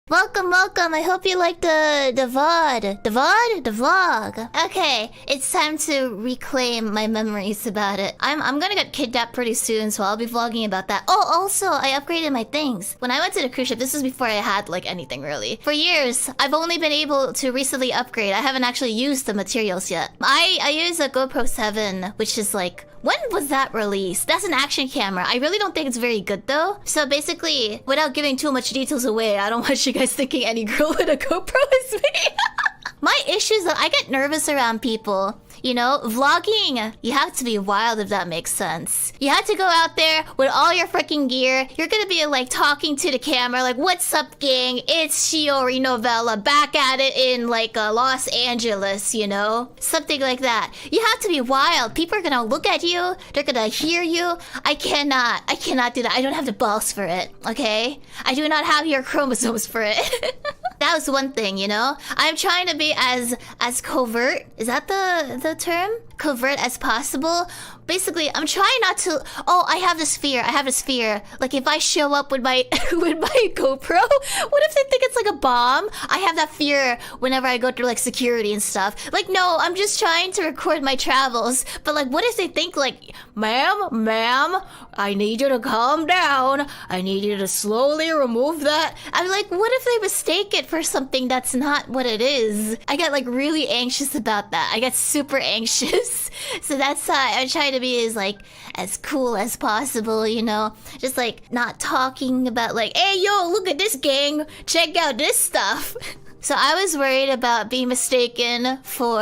Welcome, welcome. I hope you like the VOD. The vlog. Okay, it's time to reclaim my memories about it. I'm gonna get kidnapped pretty soon, so I'll be vlogging about that. Oh, also, I upgraded my things. When I went to the cruise ship, this was before I had, like, anything, really. For years, I've only been able to recently upgrade. I haven't actually used the materials yet. I use a GoPro 7, which is, like... When was that released? That's an action camera. I really don't think it's very good though. So basically, without giving too much details away, I don't want you guys thinking any girl with a GoPro is me. My issue is that I get nervous around people. You know, vlogging, you have to be wild if that makes sense. You have to go out there with all your freaking gear. You're gonna be like talking to the camera like, what's up gang? It's Shiori Novella back at it in like Los Angeles, you know? Something like that. You have to be wild. People are gonna look at you. They're gonna hear you. I cannot do that. I don't have the balls for it, okay? I do not have your chromosomes for it. That was one thing, you know? I'm trying to be as covert. Is that the term? Covert as possible. Basically, I'm trying not to... Oh, I have this fear. Like, if I show up with my with my GoPro, what if they think it's like a bomb? I have that fear whenever I go through, like, security and stuff. Like, no, I'm just trying to record my travels. But, like, what if they think, like, ma'am, I need you to calm down. I need you to slowly remove that. I'm like, what if they mistake it for something that's not what it is? I get, like, really anxious about that. I get super anxious. So that's how I'm trying to be as cool as possible, you know? Just like not talking about like, hey yo, look at this gang, check out this stuff. So I was worried about being mistaken for,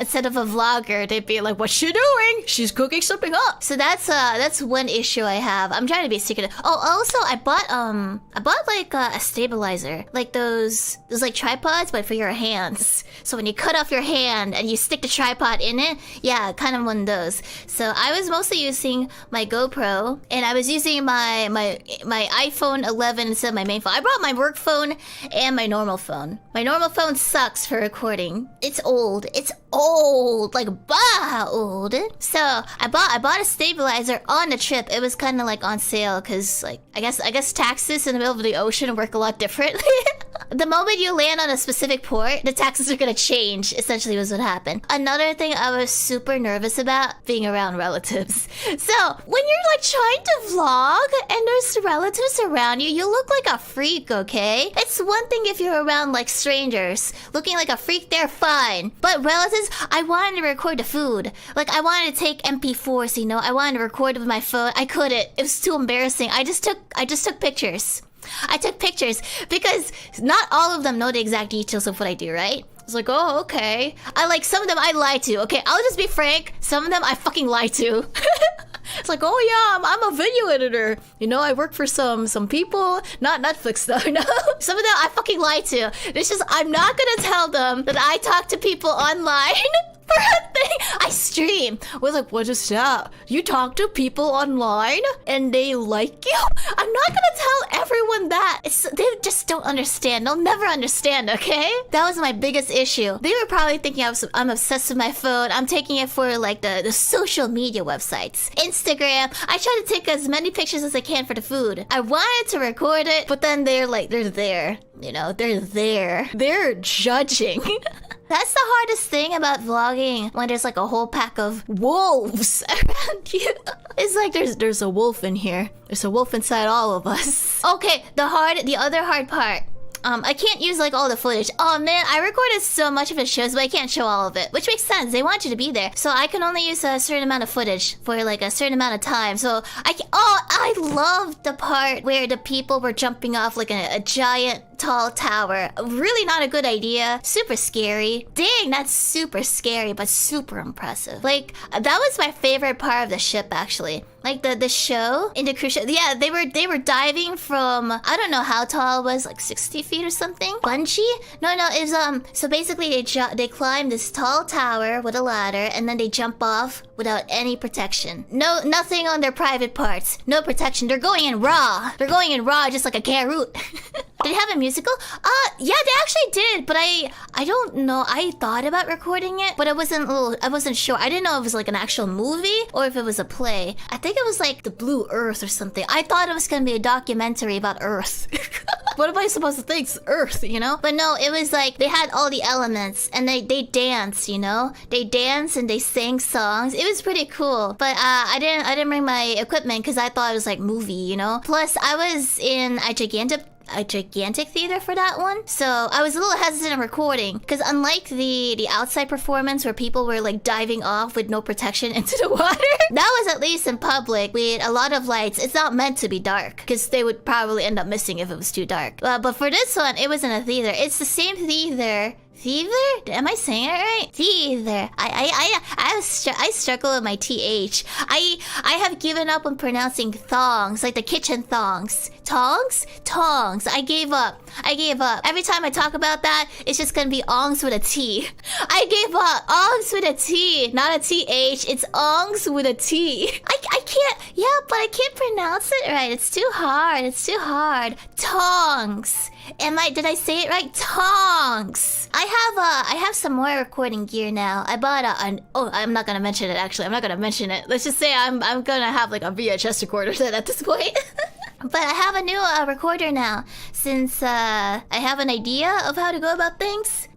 instead of a vlogger, they'd be like, what's she doing? She's cooking something up. So that's one issue I have. I'm trying to be secretive. Oh, also, I bought like a stabilizer. Like those like tripods, but for your hands. So when you cut off your hand and you stick the tripod in it, yeah, kind of one of those. So I was mostly using my GoPro, and I was using my iPhone 11 instead of my main phone. I brought my work phone and my normal phone. My normal phone sucks for recording. It's old. Like old. So I bought a stabilizer on the trip. It was kind of like on sale because like I guess taxes in the middle of the ocean work a lot differently. The moment you land on a specific port, the taxes are gonna change, essentially was what happened. Another thing I was super nervous about, being around relatives. So, when you're like trying to vlog and there's relatives around you, you look like a freak, okay? It's one thing if you're around like strangers. Looking like a freak, they're fine. But relatives, I wanted to record the food. Like, I wanted to take MP4s, you know? I wanted to record it with my phone. I couldn't. It was too embarrassing. I just took pictures. I took pictures because not all of them know the exact details of what I do, right? It's like, oh, okay. Some of them I lie to. Okay, I'll just be frank. Some of them I fucking lie to. It's like, oh yeah, I'm a video editor. You know, I work for some people. Not Netflix though, no. Some of them I fucking lie to. It's just, I'm not gonna tell them that I talk to people online. For a thing. I stream. I was like, what is that? You talk to people online and they like you? I'm not gonna tell everyone that. They just don't understand. They'll never understand, okay? That was my biggest issue. They were probably thinking I'm obsessed with my phone. I'm taking it for like the social media websites. Instagram. I try to take as many pictures as I can for the food. I wanted to record it, but then they're there. You know, they're there. They're judging. That's the hardest thing about vlogging when there's like a whole pack of wolves around you. It's like there's a wolf in here. There's a wolf inside all of us. Okay, the other hard part. I can't use like all the footage. Oh man, I recorded so much of the shows, but I can't show all of it. Which makes sense, they want you to be there. So I can only use a certain amount of footage for like a certain amount of time. So I loved the part where the people were jumping off like a giant tall tower. Really not a good idea. Super scary. Dang, that's super scary, but super impressive. Like, that was my favorite part of the ship, actually. Like, the show in the cruise ship. Yeah, they were diving from, I don't know how tall it was, like 60 feet or something? Bungee? No, it was, so basically they climb this tall tower with a ladder, and then they jump off without any protection. No, nothing on their private parts. No protection. They're going in raw. They're going in raw just like a carrot. Did it have a musical? Yeah, they actually did, but I don't know. I thought about recording it, but I wasn't sure. I didn't know if it was like an actual movie or if it was a play. I think it was like The Blue Earth or something. I thought it was gonna be a documentary about Earth. What am I supposed to think? It's Earth, you know? But no, it was like they had all the elements and they dance, you know? They dance and they sang songs. It was pretty cool. But I didn't bring my equipment because I thought it was like movie, you know? Plus, I was in a gigantic theater for that one, so I was a little hesitant in recording because unlike the outside performance where people were like diving off with no protection into the water, that was at least in public with a lot of lights. It's not meant to be dark because they would probably end up missing if it was too dark. But for this one, it was in a theater. It's the same theater. Theater? Am I saying it right? Theater. I struggle with my TH. I have given up on pronouncing thongs, like the kitchen thongs. Tongs? Tongs. I gave up. Every time I talk about that, it's just gonna be ongs with a T. I gave up. Ongs with a T, not a TH. It's ongs with a T. I can't, yeah, but I can't pronounce it right. It's too hard. Tongs. Did I say it right? Tongs. I have some more recording gear now. I bought I'm not gonna mention it actually. I'm not gonna mention it. Let's just say I'm gonna have like a VHS recorder then at this point. But I have a new recorder now since I have an idea of how to go about things.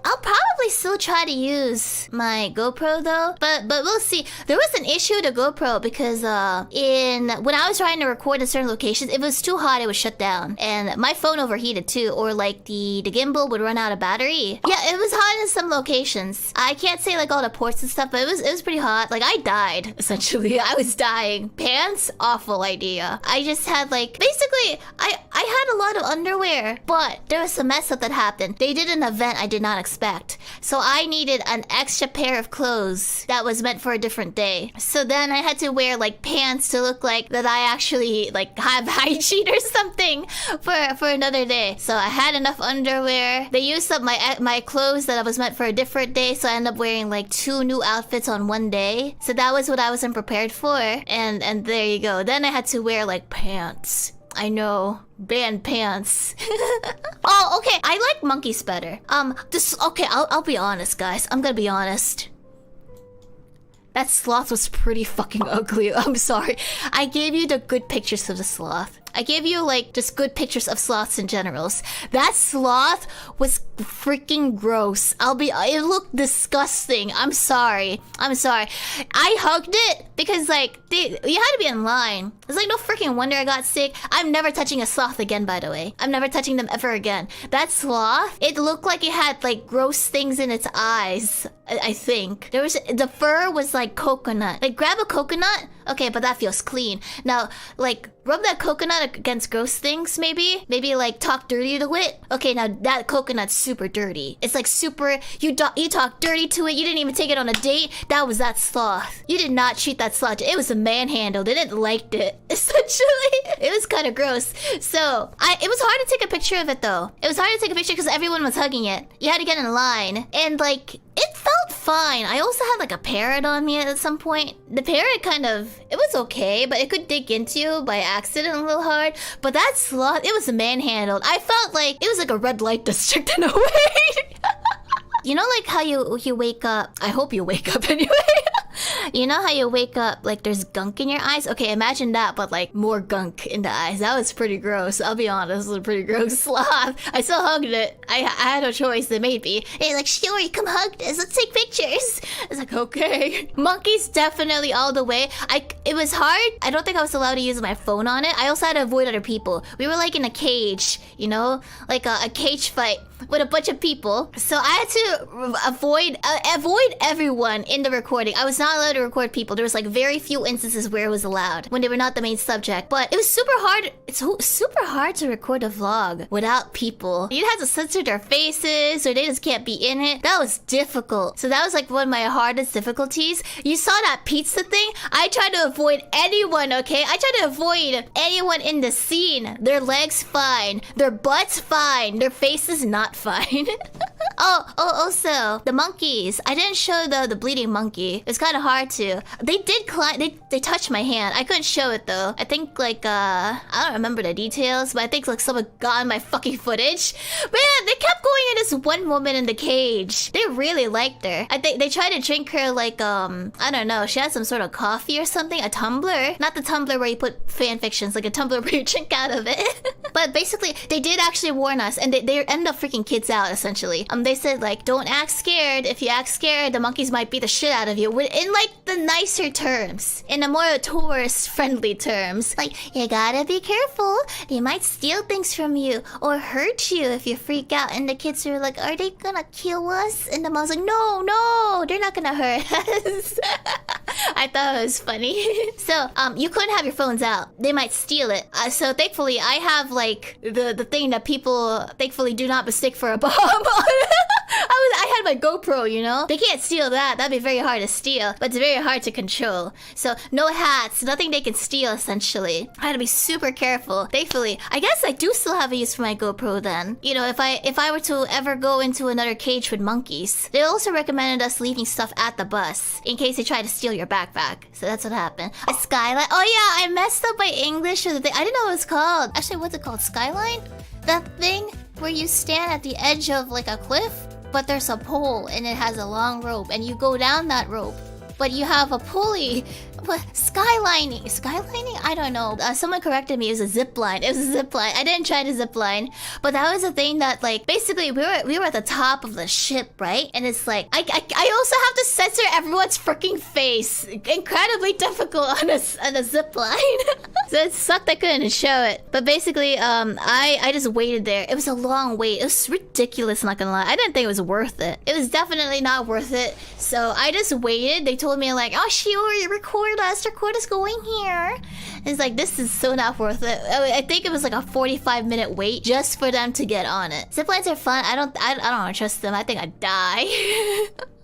I'll probably still try to use my GoPro though, but we'll see. There was an issue with the GoPro because when I was trying to record in certain locations, if it was too hot, it would shut down, and my phone overheated too, or like the gimbal would run out of battery. Yeah, it was hot in some locations. I can't say like all the ports and stuff, but it was pretty hot. Like I died essentially. I was dying. Pants, awful idea. I just had like basically I had a lot of underwear, but there was some mess up that happened. They did an event I did not expect, so I needed an extra pair of clothes that was meant for a different day. So then I had to wear like pants to look like that I actually like have hygiene or something for another day. So I had enough underwear. They used up my clothes that I was meant for a different day, so I ended up wearing like 2 new outfits on one day. So that was what I wasn't prepared for, and there you go. Then I had to wear like pants. I know, band pants. Oh, okay. I like monkeys better. Okay, I'll be honest, guys. I'm gonna be honest. That sloth was pretty fucking ugly. I'm sorry. I gave you the good pictures of the sloth. I gave you like just good pictures of sloths in generals. That sloth was freaking gross. It looked disgusting. I'm sorry. I hugged it because like you had to be in line. It's like no freaking wonder I got sick. I'm never touching a sloth again, by the way. I'm never touching them ever again. That sloth, it looked like it had like gross things in its eyes. I think the fur was like coconut. Like grab a coconut. Okay, but that feels clean. Now, like rub that coconut against gross things, maybe like talk dirty to it. Okay, now that coconut's super dirty. It's like super. You talk dirty to it. You didn't even take it on a date. That was that sloth. You did not treat that sloth. It was a manhandle. They didn't like it. Essentially, it was kind of gross. So it was hard to take a picture of it though. It was hard to take a picture because everyone was hugging it. You had to get in line, and like it felt fine. I also had like a parrot on me at some point. The parrot it was okay, but it could dig into you by accident a little hard. But that sloth, it was manhandled. I felt like it was like a red light district in a way. You know like how you wake up. I hope you wake up anyway. You know how you wake up like there's gunk in your eyes? Okay, imagine that, but like more gunk in the eyes. That was pretty gross. I'll be honest, it was a pretty gross sloth. I still hugged it. I had no choice. They made me. Hey, like, Shiori, come hug this. Let's take pictures. I was like, okay. Monkeys definitely all the way. It was hard. I don't think I was allowed to use my phone on it. I also had to avoid other people. We were like in a cage, you know? Like a cage fight with a bunch of people. So I had to avoid everyone in the recording. I was not allowed to record people. There was like very few instances where it was allowed when they were not the main subject. But it was super hard. It's super hard to record a vlog without people. You'd have to censor their faces or they just can't be in it. That was difficult. So that was like one of my hardest difficulties. You saw that pizza thing? I tried to avoid anyone, okay? I tried to avoid anyone in the scene. Their legs fine. Their butts fine. Their faces not fine. Also, the monkeys. I didn't show the bleeding monkey. It's kind of hard to. They did climb. They touched my hand. I couldn't show it though. I think like I don't remember the details, but I think like someone got my fucking footage. Man, they kept going at this one woman in the cage. They really liked her. I think they tried to drink her like I don't know. She had some sort of coffee or something. A tumbler, not the tumbler where you put fan fictions. Like a tumbler where you drink out of it. But basically, they did actually warn us, and they ended up freaking kids out, essentially. They said, like, don't act scared. If you act scared, the monkeys might beat the shit out of you. In, like, the nicer terms. In a more tourist-friendly terms. Like, you gotta be careful. They might steal things from you or hurt you if you freak out. And the kids were like, are they gonna kill us? And the mom's like, no, they're not gonna hurt us. I thought it was funny. So, you couldn't have your phones out. They might steal it. So thankfully, I have like the thing that people thankfully do not mistake for a bomb. I had my GoPro, you know? They can't steal that. That'd be very hard to steal, but it's very hard to control. So no hats, nothing they can steal essentially. I had to be super careful. Thankfully, I guess I do still have a use for my GoPro then. You know, if I were to ever go into another cage with monkeys. They also recommended us leaving stuff at the bus in case they try to steal your backpack. So that's what happened. A skyline. Oh yeah, I messed up my English or the thing. I didn't know what it was called. Actually, what's it called? Skyline? That thing where you stand at the edge of like a cliff, but there's a pole and it has a long rope and you go down that rope, but you have a pulley. What? Skylining? Skylining? I don't know. Someone corrected me. It was a zip line. It was a zip line. I didn't try to zip line, but that was a thing that, like, basically we were at the top of the ship, right? And it's like I also have to censor everyone's freaking face. Incredibly difficult on a zip line. So it sucked I couldn't show it. But basically, I just waited there. It was a long wait. It was ridiculous. Not gonna lie. I didn't think it was worth it. It was definitely not worth it. So I just waited. They told me like, oh, Shiori, record us going here. It's like, this is so not worth it. I think it was like a 45-minute wait just for them to get on it. Ziplines are fun. I don't trust them. I think I'd die.